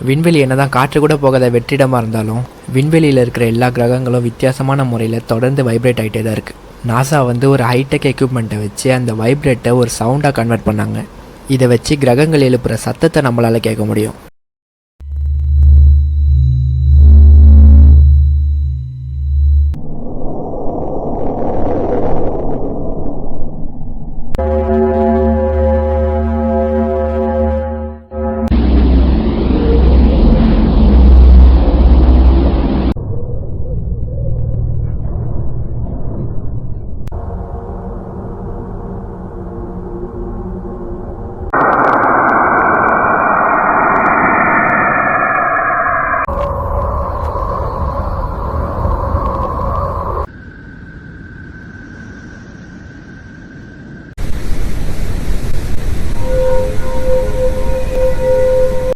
விண்வெளி என்னதான் காற்று கூட போகாத வெற்றிடமாக இருந்தாலும் விண்வெளியில் இருக்கிற எல்லா கிரகங்களும் வித்தியாசமான முறையில் தொடர்ந்து வைப்ரேட் ஆகிட்டே தான் இருக்குது. நாசா ஒரு ஹைடெக் எக்யூப்மெண்ட்டை வச்சு அந்த வைப்ரேட்டை ஒரு சவுண்டாக கன்வெர்ட் பண்ணாங்க. இதை வச்சு கிரகங்கள் எழுப்புகிற சத்தத்தை நம்மளால் கேட்க முடியும்.